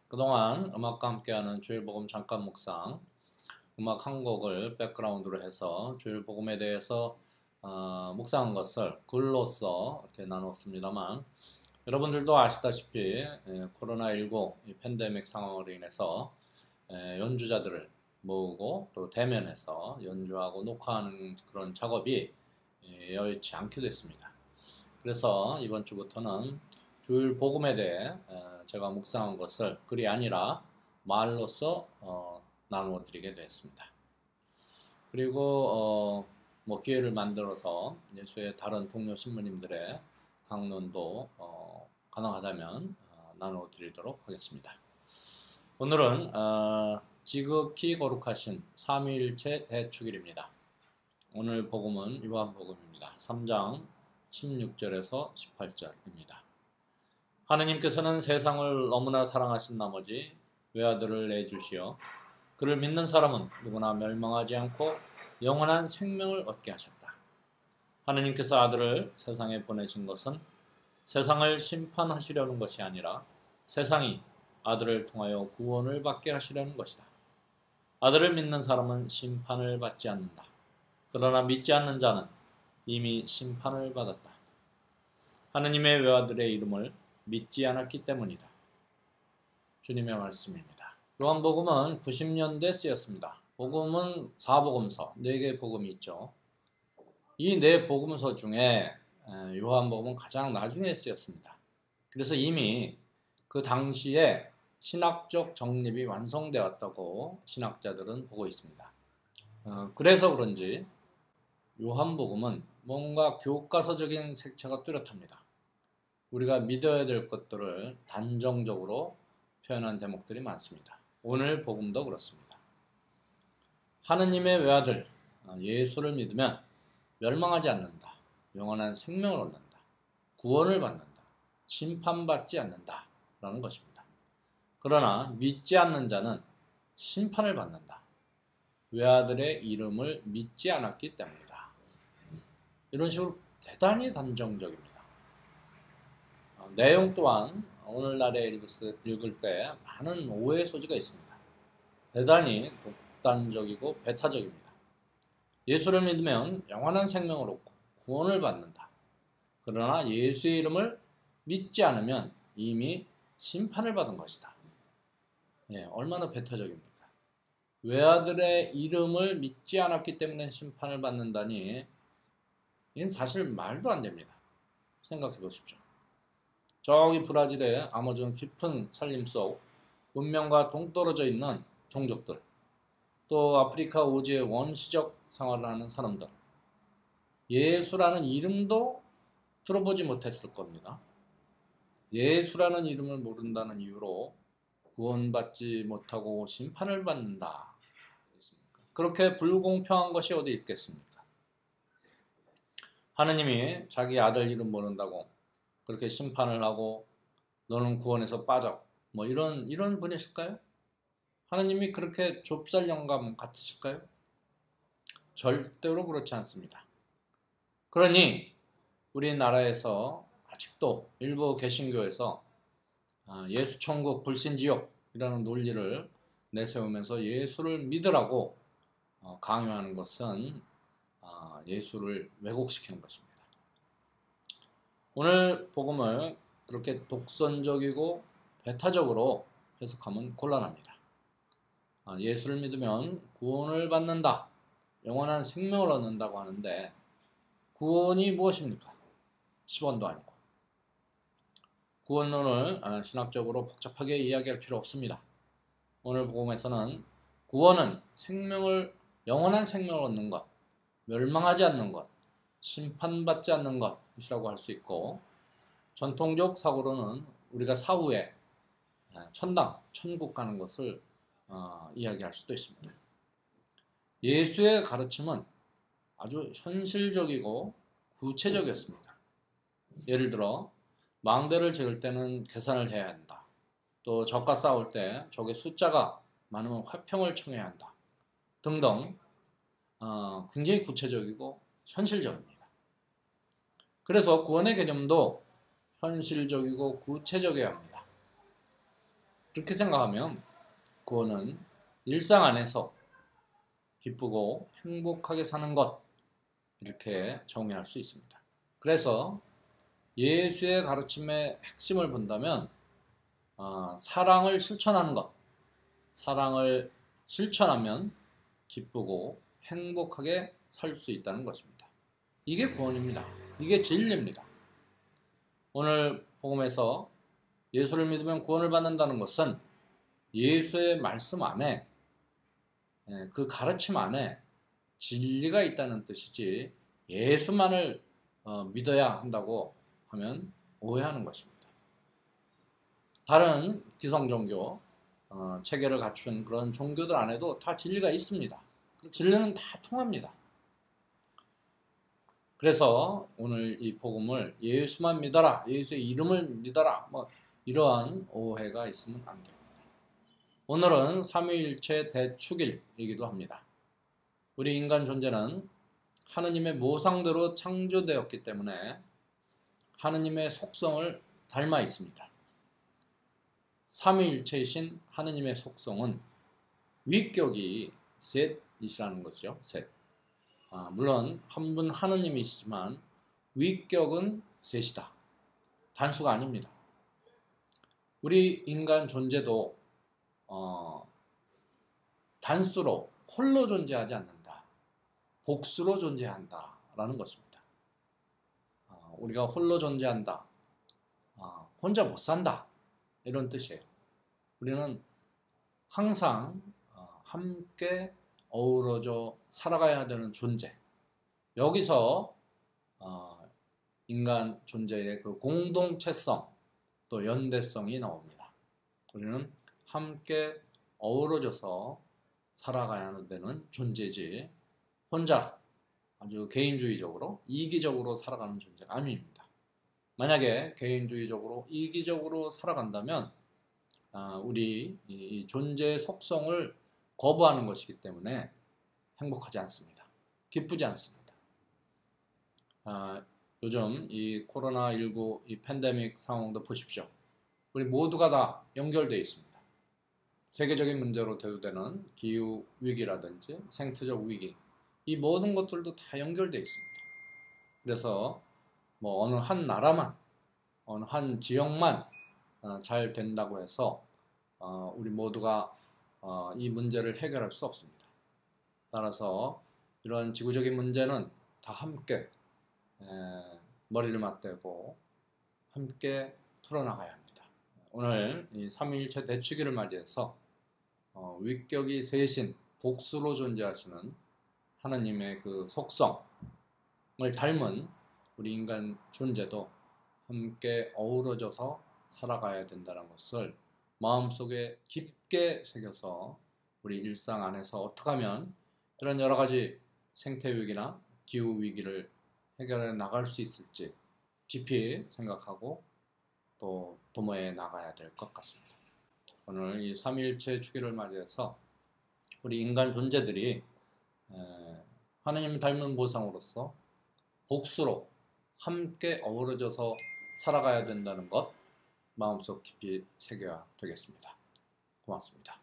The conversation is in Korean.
그동안 음악과 함께하는 주일복음 잠깐 묵상, 음악 한 곡을 백그라운드로 해서 주일복음에 대해서 묵상한 것을 글로써 이렇게 나눴습니다만, 여러분들도 아시다시피 코로나19 이 팬데믹 상황으로 인해서 연주자들을 모으고 또 대면해서 연주하고 녹화하는 그런 작업이 여의치 않게 됐습니다. 그래서 이번 주부터는 주일 복음에 대해 제가 묵상한 것을 글이 아니라 말로써 나누어 드리게 되었습니다. 그리고 뭐 기회를 만들어서 예수의 다른 동료 신부님들의 강론도 가능하다면 나누어 드리도록 하겠습니다. 오늘은 지극히 거룩하신 삼위일체 대축일입니다. 오늘 복음은 요한복음입니다. 3장 16절에서 18절입니다. 하느님께서는 세상을 너무나 사랑하신 나머지 외아들을 내주시어 그를 믿는 사람은 누구나 멸망하지 않고 영원한 생명을 얻게 하셨다. 하느님께서 아들을 세상에 보내신 것은 세상을 심판하시려는 것이 아니라 세상이 아들을 통하여 구원을 받게 하시려는 것이다. 아들을 믿는 사람은 심판을 받지 않는다. 그러나 믿지 않는 자는 이미 심판을 받았다. 하느님의 외아들의 이름을 믿지 않았기 때문이다. 주님의 말씀입니다. 요한복음은 90년대 쓰였습니다. 복음은 4복음서, 4개의 복음이 있죠. 이 4복음서 중에 요한복음은 가장 나중에 쓰였습니다. 그래서 이미 그 당시에 신학적 정립이 완성되었다고 신학자들은 보고 있습니다. 그래서 그런지 요한복음은 뭔가 교과서적인 색채가 뚜렷합니다. 우리가 믿어야 될 것들을 단정적으로 표현한 대목들이 많습니다. 오늘 복음도 그렇습니다. 하느님의 외아들 예수를 믿으면 멸망하지 않는다. 영원한 생명을 얻는다. 구원을 받는다. 심판받지 않는다. 라는 것입니다. 그러나 믿지 않는 자는 심판을 받는다. 외아들의 이름을 믿지 않았기 때문이다. 이런 식으로 대단히 단정적입니다. 내용 또한 오늘날에 읽을 때 많은 오해 소지가 있습니다. 대단히 독단적이고 배타적입니다. 예수를 믿으면 영원한 생명을 얻고 구원을 받는다. 그러나 예수의 이름을 믿지 않으면 이미 심판을 받은 것이다. 얼마나 배타적입니까? 외아들의 이름을 믿지 않았기 때문에 심판을 받는다니 이건 사실 말도 안 됩니다. 생각해 보십시오. 저기 브라질의 아마존 깊은 산림 속 문명과 동떨어져 있는 종족들, 또 아프리카 오지의 원시적 생활을 하는 사람들, 예수라는 이름도 들어보지 못했을 겁니다. 예수라는 이름을 모른다는 이유로 구원받지 못하고 심판을 받는다. 그렇게 불공평한 것이 어디 있겠습니까? 하느님이 자기 아들 이름 모른다고 그렇게 심판을 하고 너는 구원에서 빠져 뭐 이런 분이실까요? 하느님이 그렇게 좁쌀 영감 같으실까요? 절대로 그렇지 않습니다. 그러니 우리나라에서 아직도 일부 개신교에서 예수 천국 불신 지옥이라는 논리를 내세우면서 예수를 믿으라고 강요하는 것은 예수를 왜곡시키는 것입니다. 오늘 복음을 그렇게 독선적이고 배타적으로 해석하면 곤란합니다. 예수를 믿으면 구원을 받는다, 영원한 생명을 얻는다고 하는데 구원이 무엇입니까? 10원도 아니고. 구원론을 신학적으로 복잡하게 이야기할 필요 없습니다. 오늘 복음에서는 구원은 영원한 생명을 얻는 것, 멸망하지 않는 것, 심판받지 않는 것이라고 할 수 있고, 전통적 사고로는 우리가 사후에 천국 가는 것을 이야기할 수도 있습니다. 예수의 가르침은 아주 현실적이고 구체적이었습니다. 예를 들어 망대를 지을 때는 계산을 해야 한다. 또 적과 싸울 때 적의 숫자가 많으면 화평을 청해야 한다. 등등 굉장히 구체적이고 현실적입니다. 그래서 구원의 개념도 현실적이고 구체적이어야 합니다. 그렇게 생각하면 구원은 일상 안에서 기쁘고 행복하게 사는 것, 이렇게 정의할 수 있습니다. 그래서 예수의 가르침의 핵심을 본다면 사랑을 실천하는 것, 사랑을 실천하면 기쁘고 행복하게 살 수 있다는 것입니다. 이게 구원입니다. 이게 진리입니다. 오늘 복음에서 예수를 믿으면 구원을 받는다는 것은 예수의 말씀 안에, 그 가르침 안에 진리가 있다는 뜻이지, 예수만을 믿어야 한다고 하면 오해하는 것입니다. 다른 기성종교, 체계를 갖춘 그런 종교들 안에도 다 진리가 있습니다. 진리는 다 통합니다. 그래서 오늘 이 복음을 예수만 믿어라, 예수의 이름을 믿어라, 이러한 오해가 있으면 안 됩니다. 오늘은 삼위일체 대축일이기도 합니다. 우리 인간 존재는 하느님의 모상대로 창조되었기 때문에 하느님의 속성을 닮아 있습니다. 삼위일체이신 하느님의 속성은 위격이 셋이라는 것이죠. 셋. 물론 한 분 하느님이시지만 위격은 셋이다. 단수가 아닙니다. 우리 인간 존재도 단수로 홀로 존재하지 않는다. 복수로 존재한다 라는 것입니다. 우리가 홀로 존재한다. 혼자 못 산다. 이런 뜻이에요. 우리는 항상 함께 어우러져 살아가야 되는 존재. 여기서 인간 존재의 그 공동체성, 또 연대성이 나옵니다. 우리는 함께 어우러져서 살아가야 되는 존재지, 혼자 아주 개인주의적으로 이기적으로 살아가는 존재가 아닙니다. 만약에 개인주의적으로 이기적으로 살아간다면 우리 이 존재의 속성을 거부하는 것이기 때문에 행복하지 않습니다. 기쁘지 않습니다. 요즘 이 코로나19 이 팬데믹 상황도 보십시오. 우리 모두가 다 연결되어 있습니다. 세계적인 문제로 대두되는 기후 위기라든지 생태적 위기, 이 모든 것들도 다 연결되어 있습니다. 그래서 어느 한 나라만, 어느 한 지역만 잘 된다고 해서 우리 모두가 이 문제를 해결할 수 없습니다. 따라서 이런 지구적인 문제는 다 함께 머리를 맞대고 함께 풀어나가야 합니다. 오늘 이 삼위일체 대축일을 맞이해서 위격이 셋인 복수로 존재하시는 하나님의 그 속성을 닮은 우리 인간 존재도 함께 어우러져서 살아가야 된다는 것을 마음속에 깊게 새겨서 우리 일상 안에서 어떻게 하면 이런 여러 가지 생태 위기나 기후 위기를 해결해 나갈 수 있을지 깊이 생각하고 또 도모해 나가야 될 것 같습니다. 오늘 이 삼위일체 주기를 맞이해서 우리 인간 존재들이 하나님을 닮은 모상으로서 복수로 함께 어우러져서 살아가야 된다는 것 마음속 깊이 새겨야 되겠습니다. 고맙습니다.